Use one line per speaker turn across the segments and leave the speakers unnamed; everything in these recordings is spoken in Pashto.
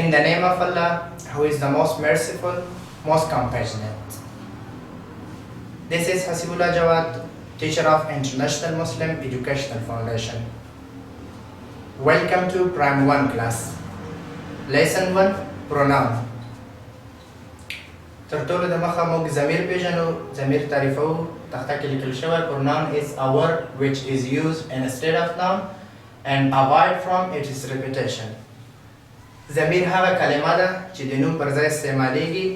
In the name of Allah, who is the most merciful, most compassionate. This is Hasibullah Jawad, teacher of International Muslim Educational Foundation. Welcome to Prime 1 class. Lesson 1, Pronoun. ترتولو د مخه موږ ضمیر پیژنو ضمیر تعریفو تخته کې لیکل شوی pronoun is a word which is used instead of noun and avoid from its repetition. ضمیر هغه کلمه ده چې د نوم پر ځای استعمالیږي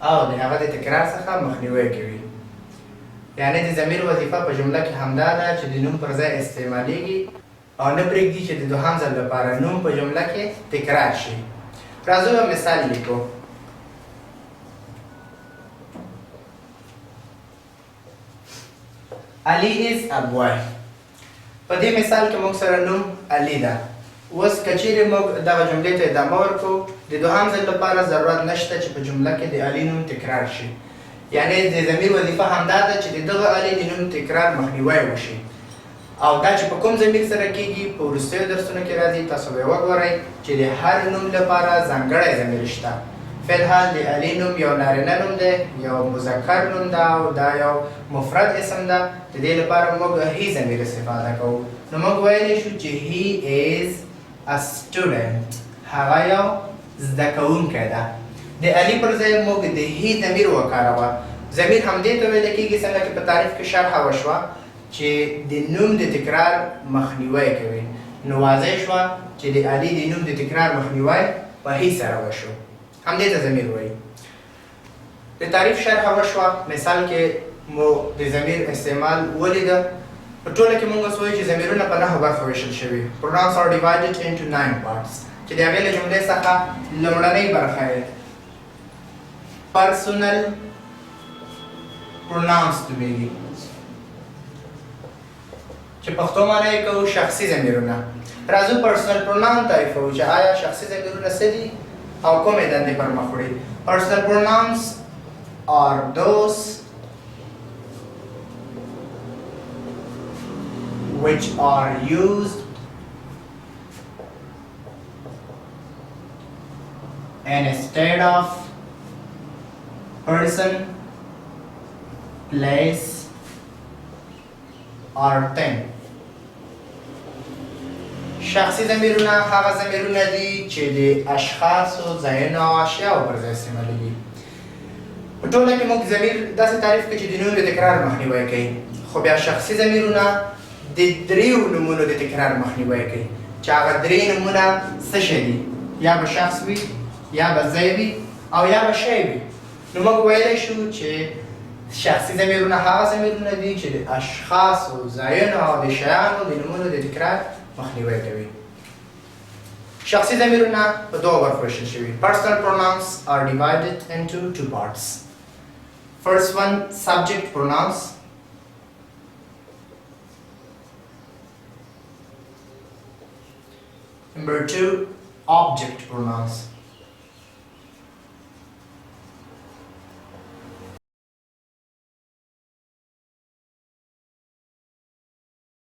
او د هغه د تکرار څخه مخنیوی کوي. یعنی د ضمیر وظیفه په جمله کې همدا ده چې د نوم پر ځای استعمالیږي او نه پرېږدي چې د دوهم ځل لپاره نوم په جمله کې تکرار شي. راځو یو مثال لیکو. Ali is a boy. په دې مثال کې موږ سره نوم علي ده. اوس که چیرې موږ دغه جملې ته ادامه ورکړو د دوهم ځل لپاره ضرورت نشته چې په جمله کې د علي نوم تکرار شي. یعنی د ضمیر وظیفه همدا ده چې د دغه علي د نوم تکرار مخنیوی وشي. او دا چې په کوم ضمیر سره کیږي په وروستیو درسونو کې راځي، تاسو به وګورئ چې د هر نوم لپاره ځانګړی ضمیر شته. فی الحال د علي نوم یو نارینه نوم دی، یو مذکر نوم ده او دا یو مفرد اسم ده. د دې لپاره موږ هی ضمیر استفاده کوو. نو موږ ویلی شو چې he is a student. هغه یو زده کوونکی ده. د علي پر ځای موږ د هی ضمیر وکاروه. ضمیر همدې ته ویل کېږي څنګه چې په تعریف کې شرحه وشوه چې د نوم د تکرار مخنیوی کوي. نو واضح شوه چې د علي د نوم د تکرار مخنیوی په هی سره وشو. همدې ته ضمیر وایي. د تعریف شرحه وشوه، مثال کې مو د ضمیر استعمال ولیده. په ټوله کې موږ اوس وایو چې ضمیرونه په 9 برخو ویشل شوي. Pronouns are divided into 9 parts چې د هغې له جملې څخه لومړنۍ برخه یې personal pronouns نومېږي چې پښتو معنی یې کوو شخصي ضمیرونه. راځو personal pronoun تعریفوو چې آیا شخصي ضمیرونه څه دي او کومې دندې پر مخ وړي. Personal pronouns are those which are used instead of person, place or thing. شخصي ضمیرونه هغه ضمیرونه دي چې د اشخاصو، ځایونو او اشیاو پر ځای استعمالیږي. په ټوله کې موږ ضمیر داسې تعریف کړو چې د نوم د تکرار مخنیوی کوي. خو بیا شخصي ضمیرونه د 3 نومونو د تکرار مخنیوی کوي چې هغه 3 نومونه څه شی دي؟ یا به شخص وي، یا به ځای وي او یا به شی وي. نو موږ ویلی شو چې شخصي ضمیرونه هغه ضمیرونه دي چې د اشخاصو، ځایونو او د شیانو د نومونو د تکرار مخنیوی کوي. شخصي ضمیرونه په 2 برخو ویشل شوي. Personal pronouns are divided into 2 parts. First one, subject pronouns. Number 2, object pronouns.